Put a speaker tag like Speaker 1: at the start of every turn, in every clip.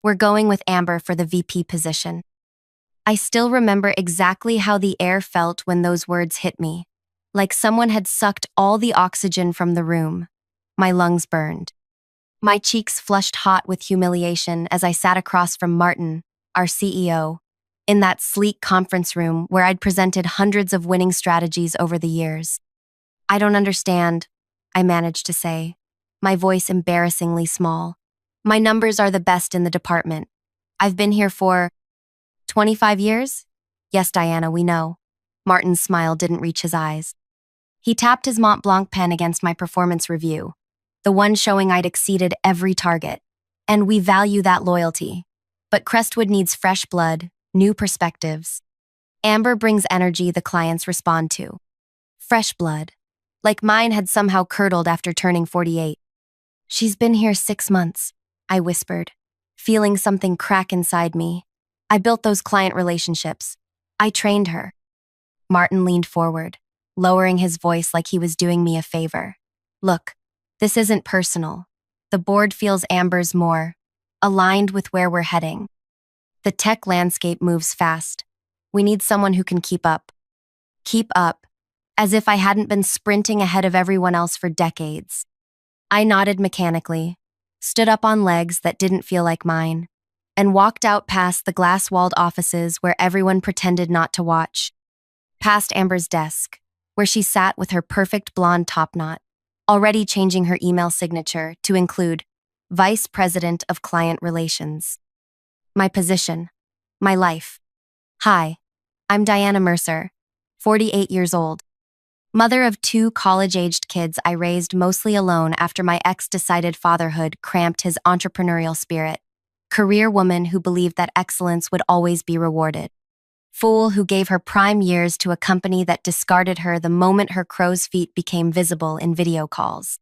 Speaker 1: We're going with Amber for the VP position. I still remember exactly how the air felt when those words hit me, like someone had sucked all the oxygen from the room. My lungs burned. My cheeks flushed hot with humiliation as I sat across from Martin, our CEO, in that sleek conference room where I'd presented hundreds of winning strategies over the years. "I don't understand," I managed to say, my voice embarrassingly small. "My numbers are the best in the department. I've been here for 25 years? Yes, Diana, we know." Martin's smile didn't reach his eyes. He tapped his Mont Blanc pen against my performance review, the one showing I'd exceeded every target. "And we value that loyalty. But Crestwood needs fresh blood, new perspectives. Amber brings energy the clients respond to. Fresh blood. Like mine had somehow curdled after turning 48. "She's been here 6 months," I whispered, feeling something crack inside me. "I built those client relationships. I trained her." Martin leaned forward, lowering his voice like he was doing me a favor. "Look, this isn't personal. The board feels Amber's more aligned with where we're heading. The tech landscape moves fast. We need someone who can keep up." Keep up, as if I hadn't been sprinting ahead of everyone else for decades. I nodded mechanically, stood up on legs that didn't feel like mine, and walked out past the glass-walled offices where everyone pretended not to watch. Past Amber's desk, where she sat with her perfect blonde topknot, already changing her email signature to include Vice President of Client Relations. My position. My life. "Hi, I'm Diana Mercer, 48 years old. Mother of 2 college-aged kids I raised mostly alone after my ex decided fatherhood cramped his entrepreneurial spirit. Career woman who believed that excellence would always be rewarded. Fool who gave her prime years to a company that discarded her the moment her crow's feet became visible in video calls."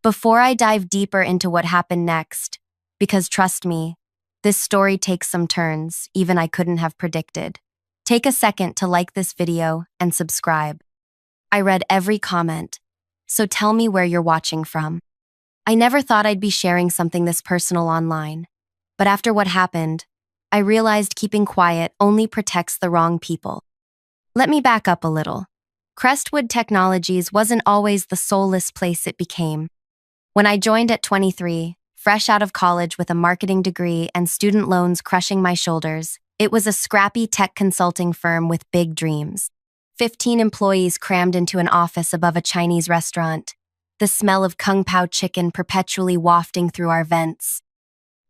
Speaker 1: Before I dive deeper into what happened next, because trust me, this story takes some turns even I couldn't have predicted, take a second to like this video and subscribe. I read every comment, so tell me where you're watching from. I never thought I'd be sharing something this personal online, but after what happened, I realized keeping quiet only protects the wrong people. Let me back up a little. Crestwood Technologies wasn't always the soulless place it became. When I joined at 23, fresh out of college with a marketing degree and student loans crushing my shoulders, it was a scrappy tech consulting firm with big dreams. 15 employees crammed into an office above a Chinese restaurant, the smell of kung pao chicken perpetually wafting through our vents.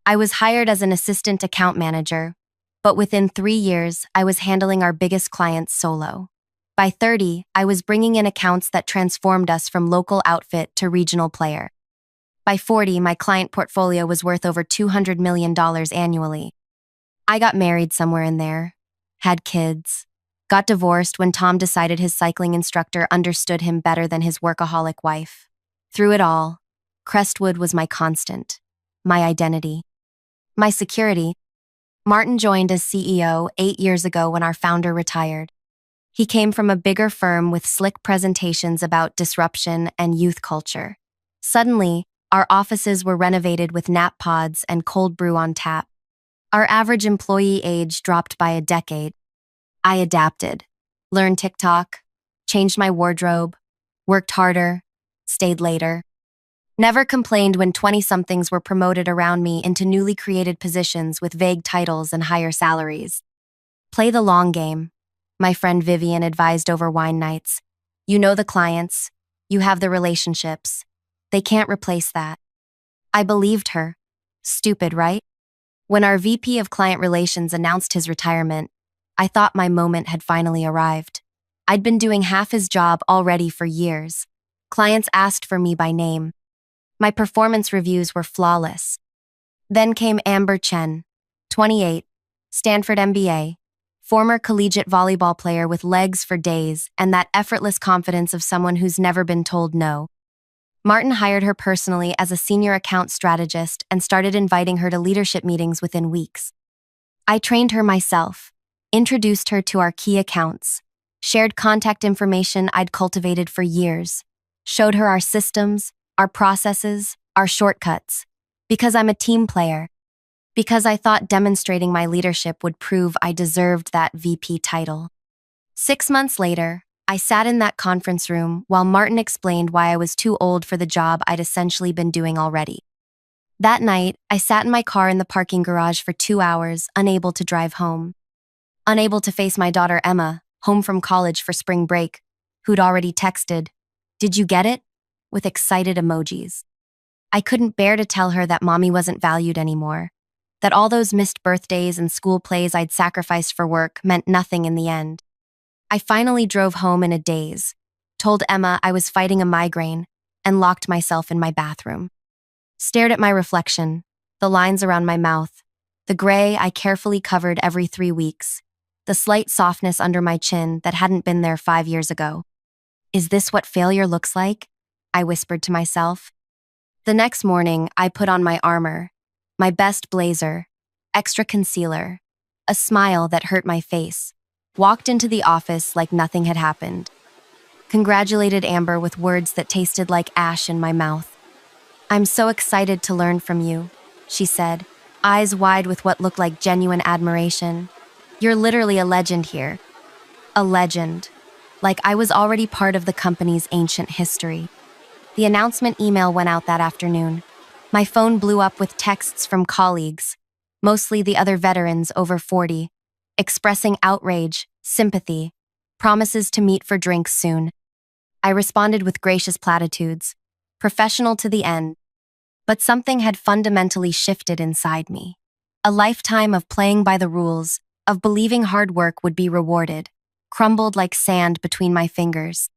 Speaker 1: I was hired as an assistant account manager, but within 3 years, I was handling our biggest clients solo. By 30, I was bringing in accounts that transformed us from local outfit to regional player. By 40, my client portfolio was worth over $200 million annually. I got married somewhere in there, had kids, got divorced when Tom decided his cycling instructor understood him better than his workaholic wife. Through it all, Crestwood was my constant, my identity, my security. Martin joined as CEO 8 years ago when our founder retired. He came from a bigger firm with slick presentations about disruption and youth culture. Suddenly, our offices were renovated with nap pods and cold brew on tap. Our average employee age dropped by a decade. I adapted, learned TikTok, changed my wardrobe, worked harder, stayed later. Never complained when 20-somethings were promoted around me into newly created positions with vague titles and higher salaries. "Play the long game," my friend Vivian advised over wine nights. "You know the clients, you have the relationships. They can't replace that." I believed her. Stupid, right? When our VP of Client Relations announced his retirement, I thought my moment had finally arrived. I'd been doing half his job already for years. Clients asked for me by name. My performance reviews were flawless. Then came Amber Chen, 28, Stanford MBA, former collegiate volleyball player with legs for days and that effortless confidence of someone who's never been told no. Martin hired her personally as a senior account strategist and started inviting her to leadership meetings within weeks. I trained her myself, introduced her to our key accounts, shared contact information I'd cultivated for years, showed her our systems, our processes, our shortcuts, because I'm a team player. because I thought demonstrating my leadership would prove I deserved that VP title. 6 months later, I sat in that conference room while Martin explained why I was too old for the job I'd essentially been doing already. That night, I sat in my car in the parking garage for 2 hours, unable to drive home. Unable to face my daughter Emma, home from college for spring break, who'd already texted, "Did you get it?" with excited emojis. I couldn't bear to tell her that mommy wasn't valued anymore, that all those missed birthdays and school plays I'd sacrificed for work meant nothing in the end. I finally drove home in a daze, told Emma I was fighting a migraine, and locked myself in my bathroom. Stared at my reflection, the lines around my mouth, the gray I carefully covered every 3 weeks, the slight softness under my chin that hadn't been there 5 years ago. Is this what failure looks like? I whispered to myself. The next morning, I put on my armor, my best blazer, extra concealer, a smile that hurt my face, walked into the office like nothing had happened. Congratulated Amber with words that tasted like ash in my mouth. "I'm so excited to learn from you," she said, eyes wide with what looked like genuine admiration. "You're literally a legend here." A legend. Like I was already part of the company's ancient history. The announcement email went out that afternoon. My phone blew up with texts from colleagues, mostly the other veterans over 40, expressing outrage, sympathy, promises to meet for drinks soon. I responded with gracious platitudes, professional to the end. But something had fundamentally shifted inside me. A lifetime of playing by the rules, of believing hard work would be rewarded, crumbled like sand between my fingers.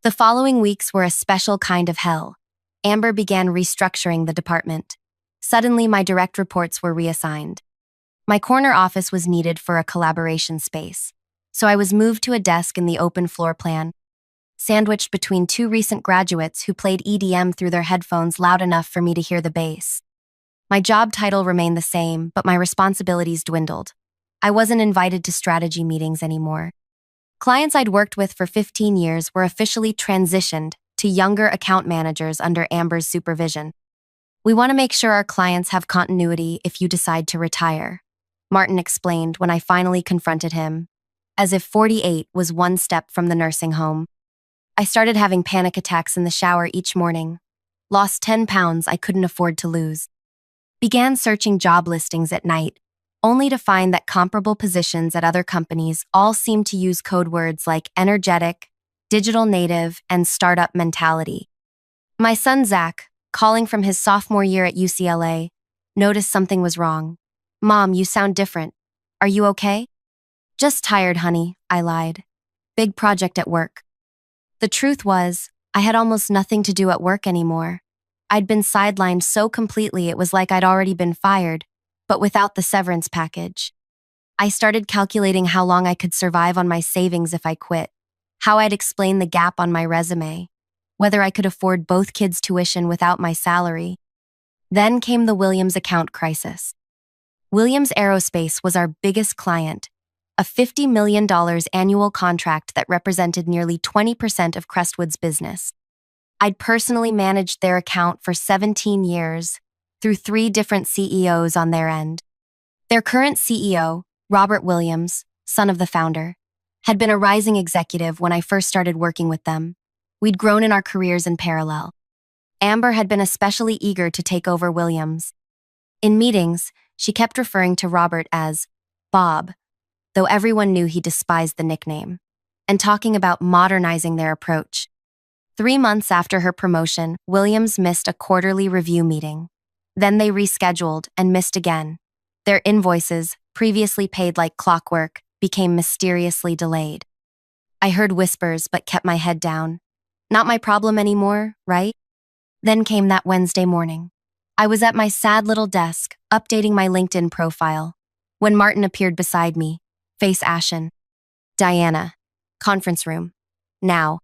Speaker 1: The following weeks were a special kind of hell. Amber began restructuring the department. Suddenly, my direct reports were reassigned. My corner office was needed for a collaboration space, so I was moved to a desk in the open floor plan, sandwiched between 2 recent graduates who played EDM through their headphones loud enough for me to hear the bass. My job title remained the same, but my responsibilities dwindled. I wasn't invited to strategy meetings anymore. Clients I'd worked with for 15 years were officially transitioned to younger account managers under Amber's supervision. "We want to make sure our clients have continuity if you decide to retire," Martin explained when I finally confronted him, as if 48 was one step from the nursing home. I started having panic attacks in the shower each morning, lost 10 pounds I couldn't afford to lose, began searching job listings at night, only to find that comparable positions at other companies all seemed to use code words like energetic, digital native, and startup mentality. My son Zach, calling from his sophomore year at UCLA, noticed something was wrong. "Mom, you sound different. Are you okay?" "Just tired, honey," I lied. "Big project at work." The truth was, I had almost nothing to do at work anymore. I'd been sidelined so completely it was like I'd already been fired, but without the severance package. I started calculating how long I could survive on my savings if I quit, how I'd explain the gap on my resume, whether I could afford both kids' tuition without my salary. Then came the Williams account crisis. Williams Aerospace was our biggest client, a $50 million annual contract that represented nearly 20% of Crestwood's business. I'd personally managed their account for 17 years, through 3 different CEOs on their end. Their current CEO, Robert Williams, son of the founder, had been a rising executive when I first started working with them. We'd grown in our careers in parallel. Amber had been especially eager to take over Williams. In meetings, she kept referring to Robert as Bob, though everyone knew he despised the nickname, and talking about modernizing their approach. 3 months after her promotion, Williams missed a quarterly review meeting. Then they rescheduled and missed again. Their invoices, previously paid like clockwork, became mysteriously delayed. I heard whispers but kept my head down. Not my problem anymore, right? Then came that Wednesday morning. I was at my sad little desk, updating my LinkedIn profile, when Martin appeared beside me, face ashen. "Diana, conference room. Now."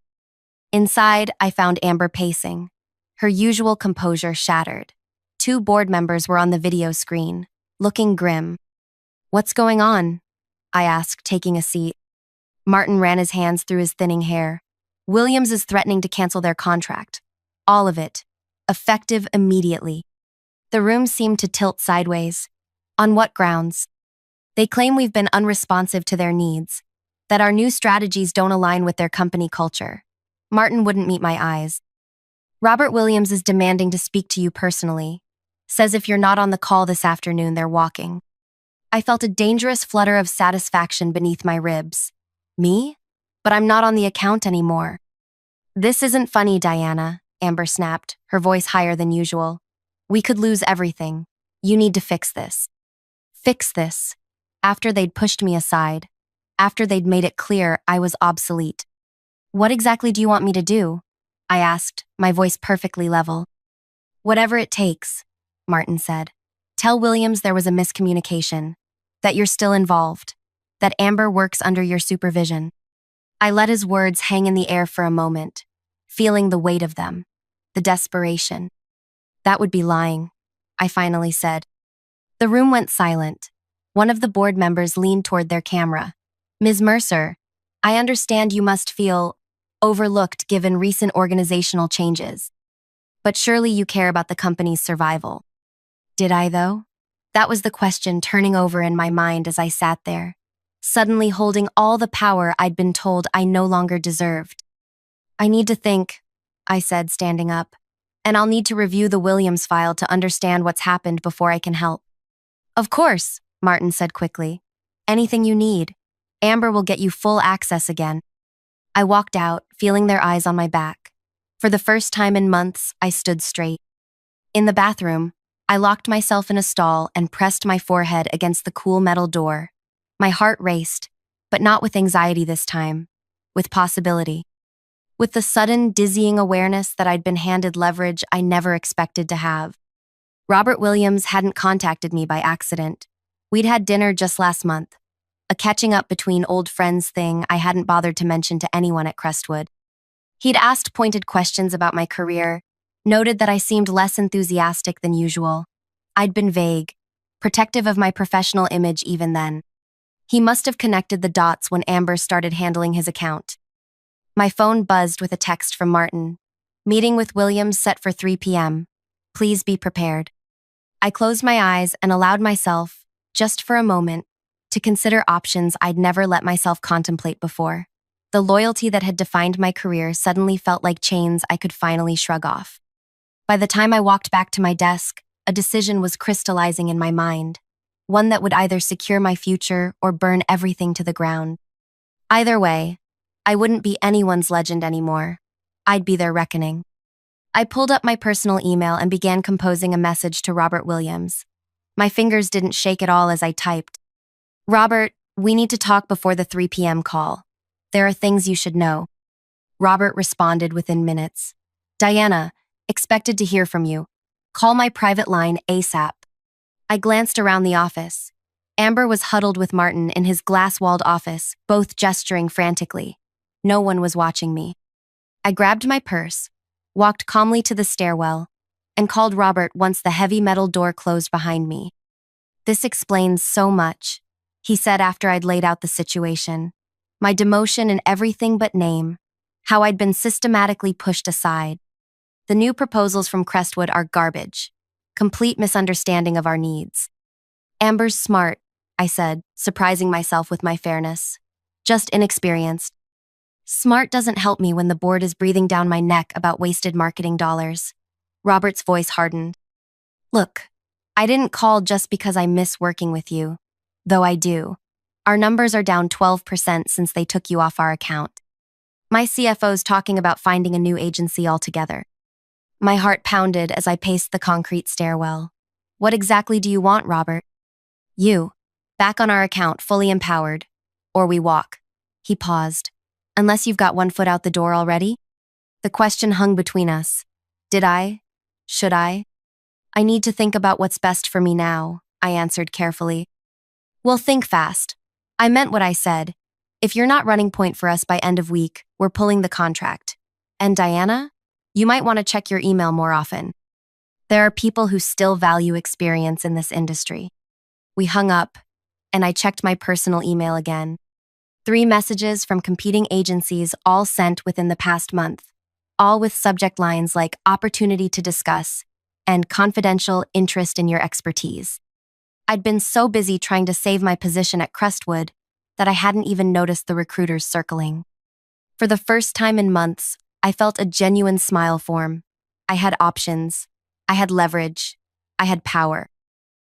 Speaker 1: Inside, I found Amber pacing, her usual composure shattered. 2 board members were on the video screen, looking grim. "What's going on?" I asked, taking a seat. Martin ran his hands through his thinning hair. "Williams is threatening to cancel their contract. All of it. Effective immediately." The room seemed to tilt sideways. On what grounds? They claim we've been unresponsive to their needs, that our new strategies don't align with their company culture. Martin wouldn't meet my eyes. Robert Williams is demanding to speak to you personally. Says if you're not on the call this afternoon, they're walking. I felt a dangerous flutter of satisfaction beneath my ribs. Me? But I'm not on the account anymore. This isn't funny, Diana, Amber snapped, her voice higher than usual. We could lose everything. You need to fix this. Fix this. After they'd pushed me aside. After they'd made it clear I was obsolete. What exactly do you want me to do? I asked, my voice perfectly level. Whatever it takes, Martin said. Tell Williams there was a miscommunication, that you're still involved, that Amber works under your supervision. I let his words hang in the air for a moment, feeling the weight of them, the desperation. That would be lying, I finally said. The room went silent. One of the board members leaned toward their camera. Ms. Mercer, I understand you must feel overlooked given recent organizational changes. But surely you care about the company's survival. Did I, though? That was the question turning over in my mind as I sat there, suddenly holding all the power I'd been told I no longer deserved. I need to think, I said, standing up, and I'll need to review the Williams file to understand what's happened before I can help. Of course, Martin said quickly. Anything you need. Amber will get you full access again. I walked out, feeling their eyes on my back. For the first time in months, I stood straight. In the bathroom, I locked myself in a stall and pressed my forehead against the cool metal door. My heart raced, but not with anxiety this time, with possibility. With the sudden, dizzying awareness that I'd been handed leverage I never expected to have. Robert Williams hadn't contacted me by accident. We'd had dinner just last month, a catching up between old friends thing I hadn't bothered to mention to anyone at Crestwood. He'd asked pointed questions about my career, noted that I seemed less enthusiastic than usual. I'd been vague, protective of my professional image even then. He must have connected the dots when Amber started handling his account. My phone buzzed with a text from Martin. Meeting with Williams set for 3 p.m. Please be prepared. I closed my eyes and allowed myself, just for a moment, to consider options I'd never let myself contemplate before. The loyalty that had defined my career suddenly felt like chains I could finally shrug off. By the time I walked back to my desk, a decision was crystallizing in my mind, one that would either secure my future or burn everything to the ground. Either way, I wouldn't be anyone's legend anymore. I'd be their reckoning. I pulled up my personal email and began composing a message to Robert Williams. My fingers didn't shake at all as I typed. Robert, we need to talk before the 3 p.m. call. There are things you should know. Robert responded within minutes. Diana, expected to hear from you. Call my private line ASAP. I glanced around the office. Amber was huddled with Martin in his glass-walled office, both gesturing frantically. No one was watching me. I grabbed my purse, walked calmly to the stairwell, and called Robert once the heavy metal door closed behind me. This explains so much, he said after I'd laid out the situation. My demotion in everything but name, how I'd been systematically pushed aside. The new proposals from Crestwood are garbage, complete misunderstanding of our needs. Amber's smart, I said, surprising myself with my fairness. Just inexperienced. Smart doesn't help me when the board is breathing down my neck about wasted marketing dollars. Robert's voice hardened. Look, I didn't call just because I miss working with you, though I do. Our numbers are down 12% since they took you off our account. My CFO's talking about finding a new agency altogether. My heart pounded as I paced the concrete stairwell. What exactly do you want, Robert? You. Back on our account, fully empowered. Or we walk. He paused. Unless you've got one foot out the door already? The question hung between us. Did I? Should I? I need to think about what's best for me now, I answered carefully. Well, think fast. I meant what I said. If you're not running point for us by end of week, we're pulling the contract. And Diana? You might want to check your email more often. There are people who still value experience in this industry. We hung up, and I checked my personal email again. 3 messages from competing agencies all sent within the past month, all with subject lines like opportunity to discuss and confidential interest in your expertise. I'd been so busy trying to save my position at Crestwood that I hadn't even noticed the recruiters circling. For the first time in months, I felt a genuine smile form. I had options. I had leverage. I had power.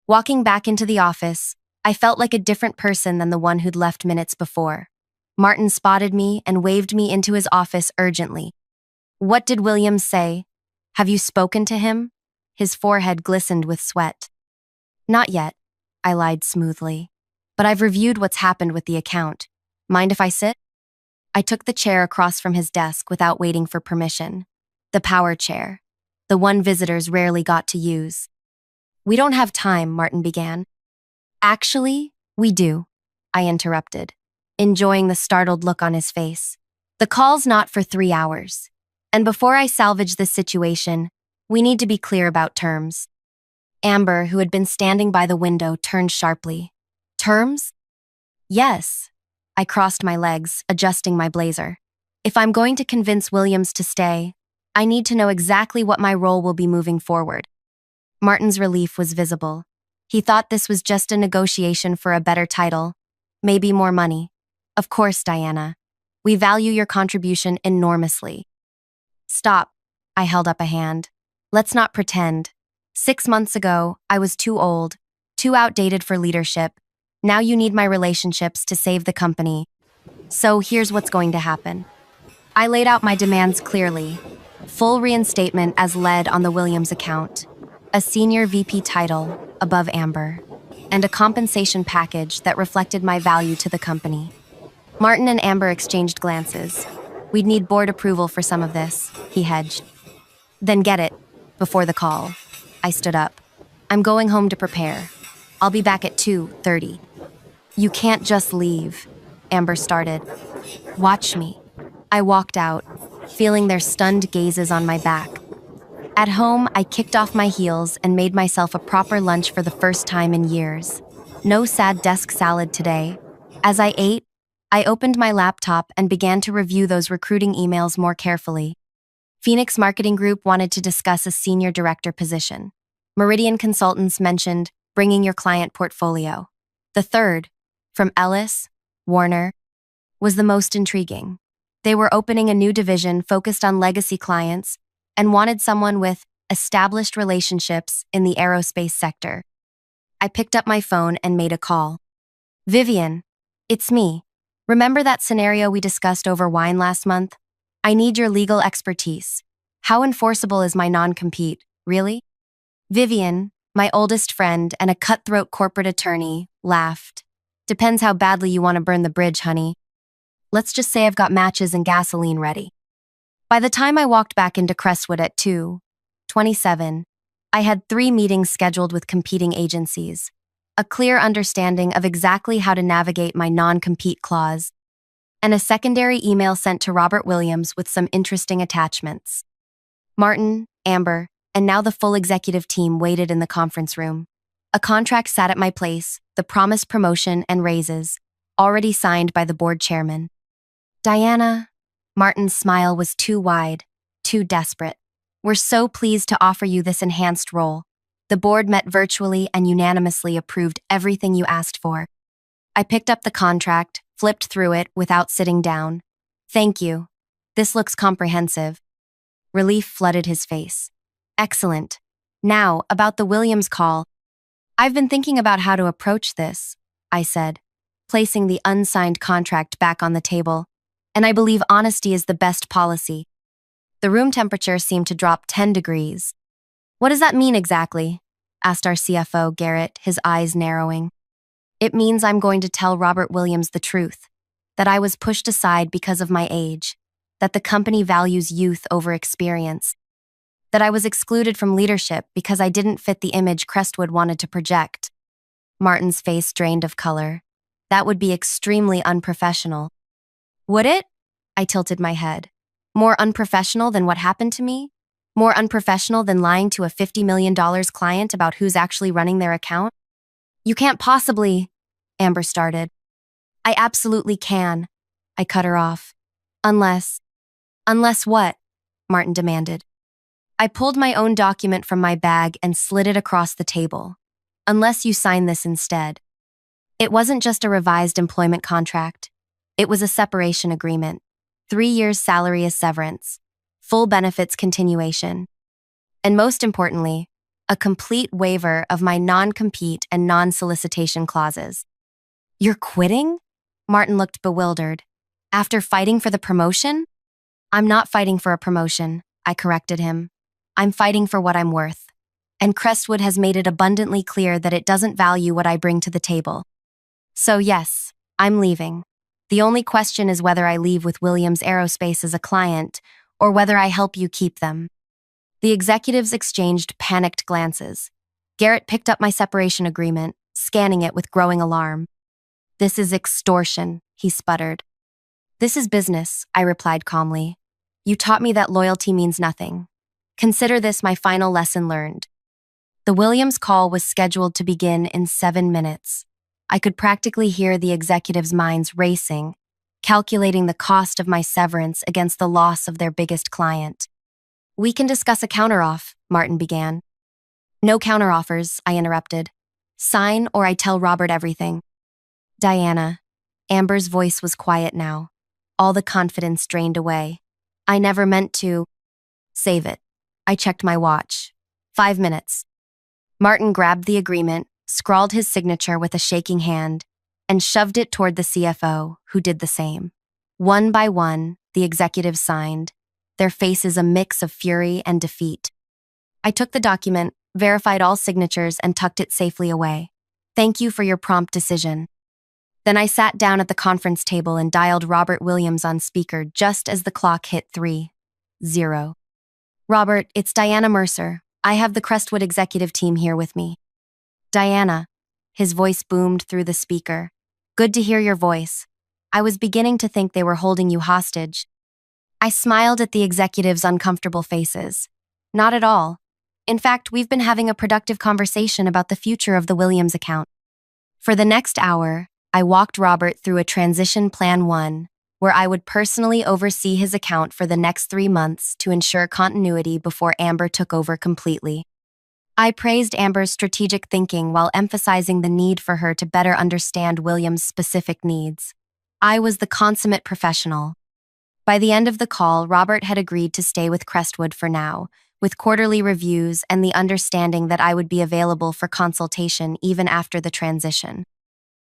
Speaker 1: Walking back into the office, I felt like a different person than the one who'd left minutes before. Martin spotted me and waved me into his office urgently. "What did Williams say? Have you spoken to him?" His forehead glistened with sweat. "Not yet," I lied smoothly. "But I've reviewed what's happened with the account. Mind if I sit?" I took the chair across from his desk without waiting for permission. The power chair. The one visitors rarely got to use. "We don't have time," Martin began. "Actually, we do," I interrupted, enjoying the startled look on his face. "The call's not for 3 hours. And before I salvage this situation, we need to be clear about terms." Amber, who had been standing by the window, turned sharply. "Terms?" "Yes." I crossed my legs, adjusting my blazer. "If I'm going to convince Williams to stay, I need to know exactly what my role will be moving forward." Martin's relief was visible. He thought this was just a negotiation for a better title, maybe more money. "Of course, Diana. We value your contribution enormously." "Stop." I held up a hand. "Let's not pretend. 6 months ago, I was too old, too outdated for leadership. Now you need my relationships to save the company. So here's what's going to happen." I laid out my demands clearly. Full reinstatement as lead on the Williams account, a senior VP title above Amber, and a compensation package that reflected my value to the company. Martin and Amber exchanged glances. "We'd need board approval for some of this," he hedged. "Then get it, before the call." I stood up. "I'm going home to prepare. I'll be back at 2:30. "You can't just leave," Amber started. "Watch me." I walked out, feeling their stunned gazes on my back. At home, I kicked off my heels and made myself a proper lunch for the first time in years. No sad desk salad today. As I ate, I opened my laptop and began to review those recruiting emails more carefully. Phoenix Marketing Group wanted to discuss a senior director position. Meridian Consultants mentioned bringing your client portfolio. The third, from Ellis, Warner, was the most intriguing. They were opening a new division focused on legacy clients and wanted someone with established relationships in the aerospace sector. I picked up my phone and made a call. "Vivian, it's me. Remember that scenario we discussed over wine last month? I need your legal expertise. How enforceable is my non-compete, really?" Vivian, my oldest friend and a cutthroat corporate attorney, laughed. "Depends how badly you want to burn the bridge, honey. Let's just say I've got matches and gasoline ready." By the time I walked back into Crestwood at 2:27, I had 3 meetings scheduled with competing agencies, a clear understanding of exactly how to navigate my non-compete clause, and a secondary email sent to Robert Williams with some interesting attachments. Martin, Amber, and now the full executive team waited in the conference room. A contract sat at my place, the promised promotion and raises, already signed by the board chairman. "Diana," Martin's smile was too wide, too desperate. "We're so pleased to offer you this enhanced role. The board met virtually and unanimously approved everything you asked for." I picked up the contract, flipped through it without sitting down. "Thank you. This looks comprehensive." Relief flooded his face. "Excellent. Now, about the Williams call. I've been thinking about how to approach this," I said, placing the unsigned contract back on the table. "And I believe honesty is the best policy." The room temperature seemed to drop 10 degrees. "What does that mean exactly?" asked our CFO, Garrett, his eyes narrowing. "It means I'm going to tell Robert Williams the truth, that I was pushed aside because of my age, that the company values youth over experience, that I was excluded from leadership because I didn't fit the image Crestwood wanted to project." Martin's face drained of color. "That would be extremely unprofessional." "Would it?" I tilted my head. "More unprofessional than what happened to me? More unprofessional than lying to a $50 million client about who's actually running their account?" "You can't possibly," Amber started. "I absolutely can," I cut her off. Unless what?" Martin demanded. I pulled my own document from my bag and slid it across the table. unless you sign this instead. It wasn't just a revised employment contract. It was a separation agreement. 3 years salary as severance. Full benefits continuation. And most importantly, a complete waiver of my non-compete and non-solicitation clauses. You're quitting? Martin looked bewildered. After fighting for the promotion? I'm not fighting for a promotion, I corrected him. I'm fighting for what I'm worth. And Crestwood has made it abundantly clear that it doesn't value what I bring to the table. So yes, I'm leaving. The only question is whether I leave with Williams Aerospace as a client or whether I help you keep them. The executives exchanged panicked glances. Garrett picked up my separation agreement, scanning it with growing alarm. This is extortion, he sputtered. This is business, I replied calmly. You taught me that loyalty means nothing. Consider this my final lesson learned. The Williams call was scheduled to begin in 7 minutes. I could practically hear the executives' minds racing, calculating the cost of my severance against the loss of their biggest client. We can discuss a counteroff, Martin began. No counteroffers, I interrupted. Sign or I tell Robert everything. Diana. Amber's voice was quiet now. All the confidence drained away. I never meant to. Save it. I checked my watch. 5 minutes. Martin grabbed the agreement, scrawled his signature with a shaking hand, and shoved it toward the CFO, who did the same. One by one, the executives signed, their faces a mix of fury and defeat. I took the document, verified all signatures, and tucked it safely away. Thank you for your prompt decision. Then I sat down at the conference table and dialed Robert Williams on speaker just as the clock hit 3:0. Robert, it's Diana Mercer. I have the Crestwood executive team here with me. Diana. His voice boomed through the speaker. Good to hear your voice. I was beginning to think they were holding you hostage. I smiled at the executives' uncomfortable faces. Not at all. In fact, we've been having a productive conversation about the future of the Williams account. For the next hour, I walked Robert through a transition plan 1, where I would personally oversee his account for the next 3 months to ensure continuity before Amber took over completely. I praised Amber's strategic thinking while emphasizing the need for her to better understand Williams' specific needs. I was the consummate professional. By the end of the call, Robert had agreed to stay with Crestwood for now, with quarterly reviews and the understanding that I would be available for consultation even after the transition.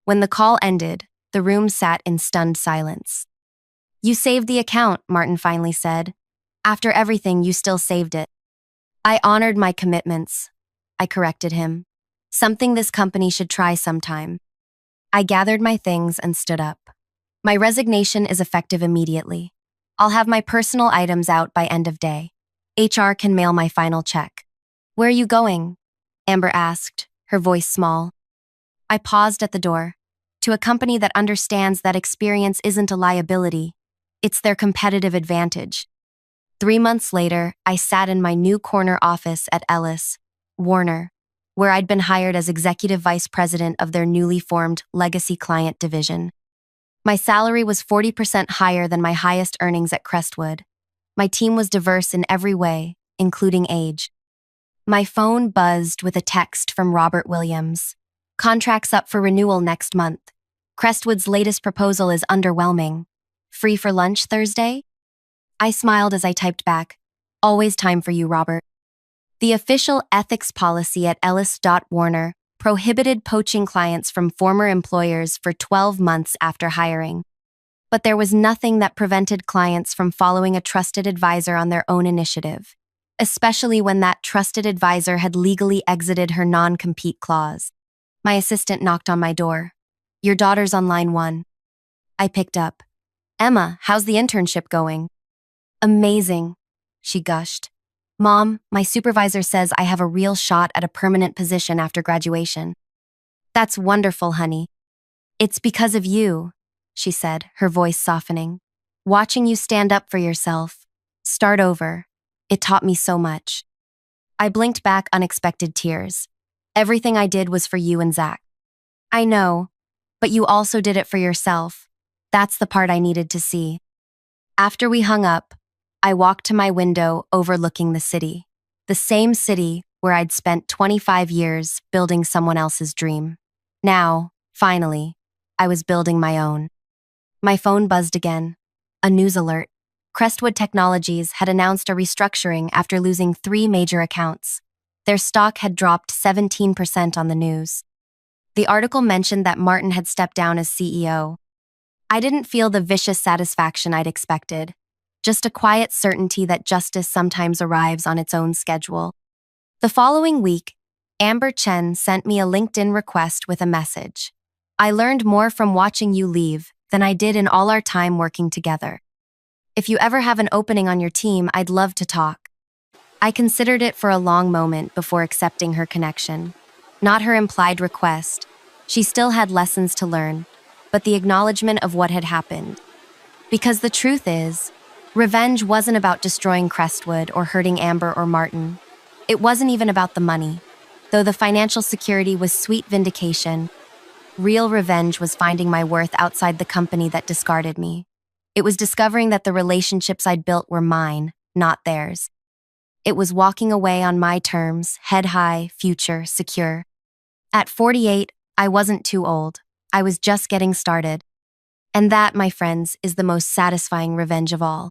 Speaker 1: When the call ended, the room sat in stunned silence. You saved the account, Martin finally said. After everything, you still saved it. I honored my commitments, I corrected him. Something this company should try sometime. I gathered my things and stood up. My resignation is effective immediately. I'll have my personal items out by end of day. HR can mail my final check. Where are you going? Amber asked, her voice small. I paused at the door. To a company that understands that experience isn't a liability, it's their competitive advantage. 3 months later, I sat in my new corner office at Ellis, Warner, where I'd been hired as executive vice president of their newly formed legacy client division. My salary was 40% higher than my highest earnings at Crestwood. My team was diverse in every way, including age. My phone buzzed with a text from Robert Williams. Contracts up for renewal next month. Crestwood's latest proposal is underwhelming. Free for lunch Thursday? I smiled as I typed back. Always time for you, Robert. The official ethics policy at Ellis.Warner prohibited poaching clients from former employers for 12 months after hiring. But there was nothing that prevented clients from following a trusted advisor on their own initiative, especially when that trusted advisor had legally exited her non-compete clause. My assistant knocked on my door. Your daughter's on line 1. I picked up. Emma, how's the internship going? Amazing, she gushed. Mom, my supervisor says I have a real shot at a permanent position after graduation. That's wonderful, honey. It's because of you, she said, her voice softening. Watching you stand up for yourself, start over, it taught me so much. I blinked back unexpected tears. Everything I did was for you and Zach. I know, but you also did it for yourself. That's the part I needed to see. After we hung up, I walked to my window overlooking the city. The same city where I'd spent 25 years building someone else's dream. Now, finally, I was building my own. My phone buzzed again. A news alert. Crestwood Technologies had announced a restructuring after losing 3 major accounts. Their stock had dropped 17% on the news. The article mentioned that Martin had stepped down as CEO. I didn't feel the vicious satisfaction I'd expected, just a quiet certainty that justice sometimes arrives on its own schedule. The following week, Amber Chen sent me a LinkedIn request with a message. I learned more from watching you leave than I did in all our time working together. If you ever have an opening on your team, I'd love to talk. I considered it for a long moment before accepting her connection. Not her implied request. She still had lessons to learn, but the acknowledgement of what had happened. Because the truth is, revenge wasn't about destroying Crestwood or hurting Amber or Martin. It wasn't even about the money. Though the financial security was sweet vindication, real revenge was finding my worth outside the company that discarded me. It was discovering that the relationships I'd built were mine, not theirs. It was walking away on my terms, head high, future, secure. At 48, I wasn't too old. I was just getting started. And that, my friends, is the most satisfying revenge of all.